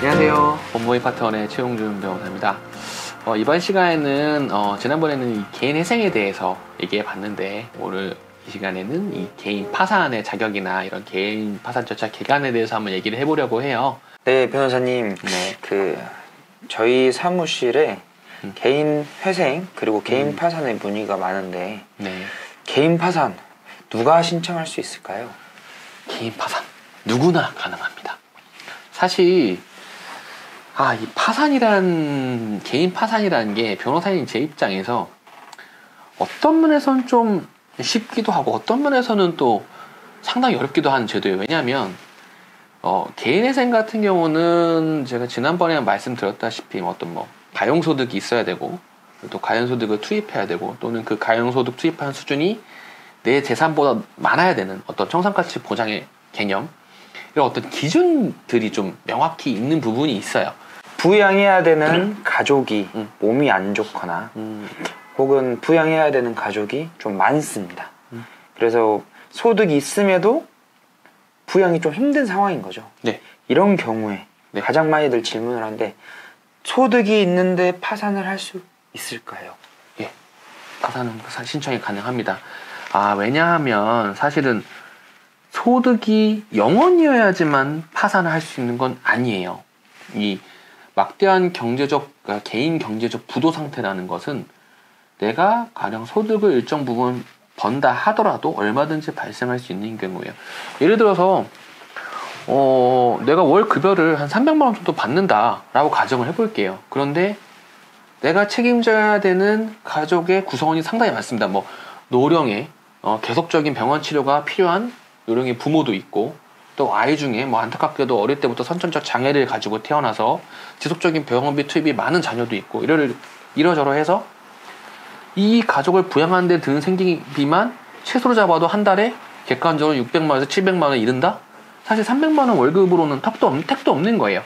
안녕하세요. 법무의 파트너의 최용준 변호사입니다. 이번 시간에는 지난번에는 이 개인 회생에 대해서 얘기해 봤는데, 오늘 이 시간에는 이 개인 파산의 자격이나 이런 개인 파산 절차 개간에 대해서 한번 얘기를 해보려고 해요. 네, 변호사님. 네. 저희 사무실에 개인 회생 그리고 개인 파산의 문의가 많은데, 네. 개인 파산 누가 신청할 수 있을까요? 개인 파산 누구나 가능합니다. 사실 이 개인 파산이라는 게 변호사인 제 입장에서 어떤 면에서는 좀 쉽기도 하고 어떤 면에서는 또 상당히 어렵기도 한 제도예요. 왜냐하면 개인 회생 같은 경우는 제가 지난번에 말씀드렸다시피 가용소득이 있어야 되고, 또 가용소득을 투입해야 되고, 또는 그 가용소득 투입하는 수준이 내 재산보다 많아야 되는 어떤 청산가치 보장의 개념, 이런 어떤 기준들이 좀 명확히 있는 부분이 있어요. 부양해야 되는 가족이 몸이 안 좋거나 혹은 부양해야 되는 가족이 좀 많습니다. 그래서 소득이 있음에도 부양이 좀 힘든 상황인 거죠. 네. 이런 경우에 네. 가장 많이들 질문을 하는데, 소득이 있는데 파산을 할 수 있을까요? 예, 파산은 신청이 가능합니다. 왜냐하면 사실은 소득이 0원이어야지만 파산을 할 수 있는 건 아니에요. 이 막대한 개인 경제적 부도 상태라는 것은 내가 가령 소득을 일정 부분 번다 하더라도 얼마든지 발생할 수 있는 경우예요. 예를 들어서 내가 월 급여를 한 300만 원 정도 받는다라고 가정을 해볼게요. 그런데 내가 책임져야 되는 가족의 구성원이 상당히 많습니다. 노령의 계속적인 병원 치료가 필요한 요령의 부모도 있고, 또 아이 중에 안타깝게도 어릴 때부터 선천적 장애를 가지고 태어나서 지속적인 병원비 투입이 많은 자녀도 있고, 이러저러 해서 이 가족을 부양하는 데 드는 생계비만 최소로 잡아도 한 달에 객관적으로 600만 원에서 700만 원을 이른다? 사실 300만 원 월급으로는 택도 없는 거예요.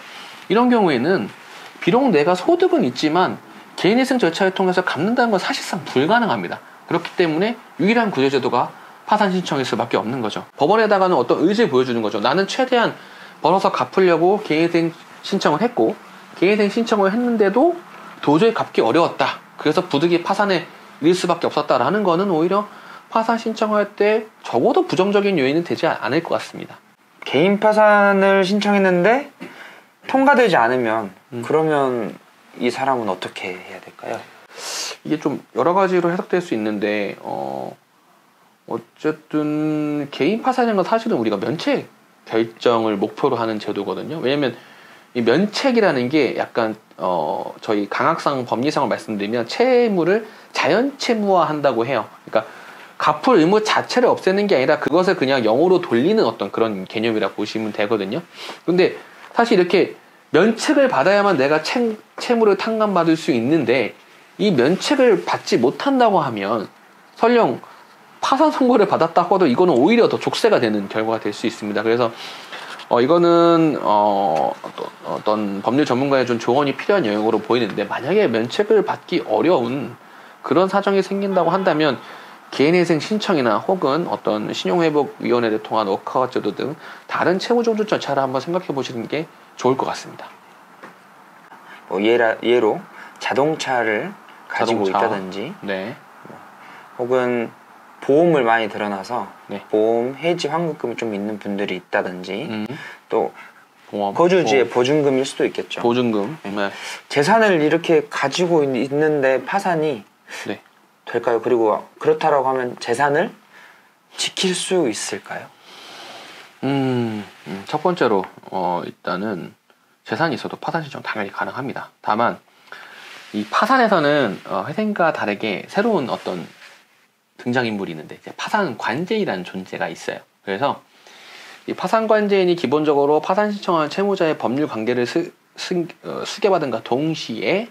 이런 경우에는 비록 내가 소득은 있지만 개인회생 절차를 통해서 갚는다는 건 사실상 불가능합니다. 그렇기 때문에 유일한 구제제도가 파산 신청일 수밖에 없는 거죠. 법원에다가는 어떤 의지를 보여주는 거죠. 나는 최대한 벌어서 갚으려고 개인회생 신청을 했고, 개인회생 신청을 했는데도 도저히 갚기 어려웠다. 그래서 부득이 파산에 이를 수밖에 없었다라는 거는 오히려 파산 신청할 때 적어도 부정적인 요인은 되지 않을 것 같습니다. 개인 파산을 신청했는데 통과되지 않으면 그러면 이 사람은 어떻게 해야 될까요? 이게 좀 여러 가지로 해석될 수 있는데, 어쨌든 개인 파산인 건 사실은 우리가 면책 결정을 목표로 하는 제도거든요. 왜냐면 이 면책이라는 게 약간 저희 강학상 법리상을 말씀드리면 채무를 자연 채무화한다고 해요. 그러니까 갚을 의무 자체를 없애는 게 아니라 그것을 그냥 0으로 돌리는 어떤 그런 개념이라고 보시면 되거든요. 근데 사실 이렇게 면책을 받아야만 내가 채무를 탕감받을 수 있는데, 이 면책을 받지 못한다고 하면 설령 파산 선고를 받았다고 해도 이거는 오히려 더 족쇄가 되는 결과가 될 수 있습니다. 그래서 이거는 어떤 법률 전문가의 좀 조언이 필요한 영역으로 보이는데, 만약에 면책을 받기 어려운 그런 사정이 생긴다고 한다면 개인회생 신청이나 혹은 어떤 신용회복위원회를 통한 워크아웃 제도 등 다른 채무정지 절차를 한번 생각해 보시는 게 좋을 것 같습니다. 예로 자동차를 가지고 있다든지, 네. 혹은 보험을 많이 들어놔서 네. 보험 해지 환급금이 좀 있는 분들이 있다든지, 또 거주지의 보증금일 수도 있겠죠. 보증금. 네. 재산을 이렇게 가지고 있는데 파산이 네. 될까요? 그리고 그렇다라고 하면 재산을 지킬 수 있을까요? 첫 번째로 일단은 재산이 있어도 파산 신청 당연히 가능합니다. 다만 이 파산에서는 회생과 다르게 새로운 어떤 등장인물이 있는데, 이제 파산관제인이라는 존재가 있어요. 그래서 이 파산관제인이 기본적으로 파산 신청한 채무자의 법률 관계를 수개받은과 동시에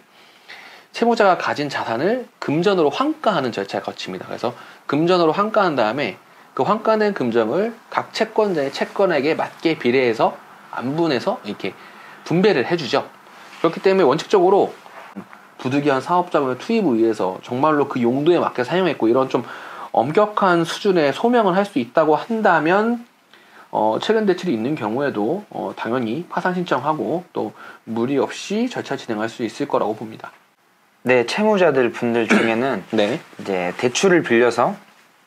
채무자가 가진 자산을 금전으로 환가하는 절차를 거칩니다. 그래서 금전으로 환가한 다음에 그 환가된 금전을 각 채권자의 채권액에 맞게 비례해서 안분해서 이렇게 분배를 해주죠. 그렇기 때문에 원칙적으로 부득이한 사업자금의 투입에 의해서 정말로 그 용도에 맞게 사용했고, 이런 좀 엄격한 수준의 소명을 할 수 있다고 한다면 최근 대출이 있는 경우에도 당연히 파산 신청하고 또 무리 없이 절차 진행할 수 있을 거라고 봅니다. 네, 채무자들 분들 중에는 네. 이제 대출을 빌려서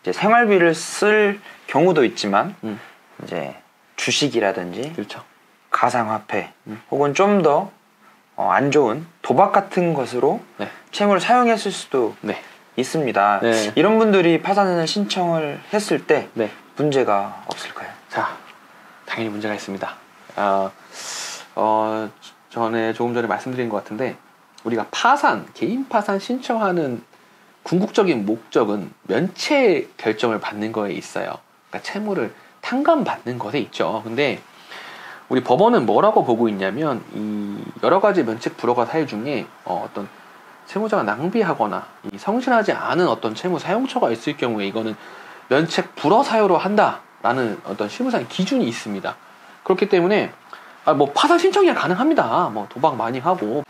이제 생활비를 쓸 경우도 있지만 이제 주식이라든지 그렇죠. 가상화폐 혹은 좀 더 안 좋은 도박 같은 것으로 네. 채무를 사용했을 수도 네. 있습니다. 네. 이런 분들이 파산을 신청을 했을 때 네. 문제가 없을까요? 자, 당연히 문제가 있습니다. 전에 조금 전에 말씀드린 것 같은데 우리가 개인 파산 신청하는 궁극적인 목적은 면책 결정을 받는 거에 있어요. 그러니까 채무를 탕감받는 것에 있죠. 근데 우리 법원은 뭐라고 보고 있냐면 이 여러 가지 면책 불허가 사유 중에 어떤 채무자가 낭비하거나 성실하지 않은 어떤 채무 사용처가 있을 경우에 이거는 면책 불허 사유로 한다라는 어떤 실무상의 기준이 있습니다. 그렇기 때문에 뭐 파산 신청이 가능합니다. 뭐 도박 많이 하고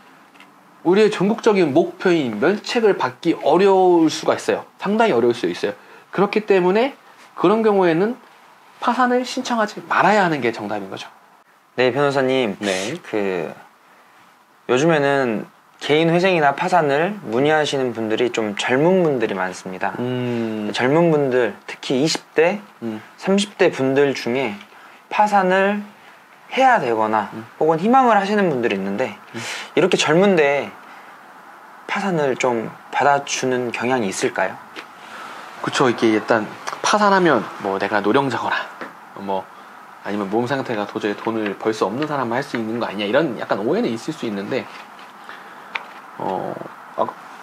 우리의 전국적인 목표인 면책을 받기 어려울 수가 있어요. 상당히 어려울 수 있어요. 그렇기 때문에 그런 경우에는 파산을 신청하지 말아야 하는 게 정답인 거죠. 네, 변호사님. 네. 요즘에는 개인 회생이나 파산을 문의하시는 분들이 좀 젊은 분들이 많습니다. 젊은 분들, 특히 20대, 30대 분들 중에 파산을 해야 되거나 혹은 희망을 하시는 분들이 있는데 이렇게 젊은데 파산을 좀 받아주는 경향이 있을까요? 그쵸. 이게 일단 파산하면 뭐 내가 노령자거나 뭐 아니면 몸 상태가 도저히 돈을 벌 수 없는 사람만 할 수 있는 거 아니냐 이런 약간 오해는 있을 수 있는데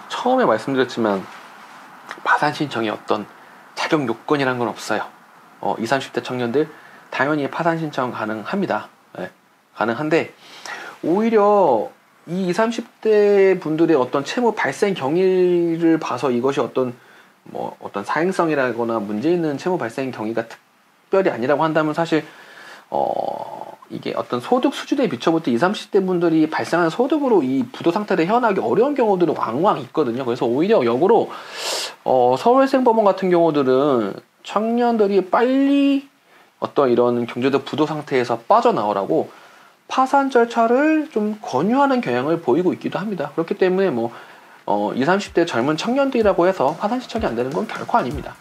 처음에 말씀드렸지만 파산 신청에 어떤 자격 요건이란 건 없어요. 20, 30대 청년들 당연히 파산 신청 가능합니다. 네, 가능한데 오히려 이 20, 30대 분들의 어떤 채무 발생 경위를 봐서 이것이 어떤 사행성이라거나 문제 있는 채무 발생 경위가 특별히 아니라고 한다면 사실 이게 어떤 소득 수준에 비춰볼 때 20, 30대 분들이 발생하는 소득으로 이 부도 상태를 헤어나기 어려운 경우들은 왕왕 있거든요. 그래서 오히려 역으로 서울생법원 같은 경우들은 청년들이 빨리 어떤 이런 경제적 부도 상태에서 빠져나오라고 파산 절차를 좀 권유하는 경향을 보이고 있기도 합니다. 그렇기 때문에 20, 30대 젊은 청년들이라고 해서 파산 신청이 안 되는 건 결코 아닙니다.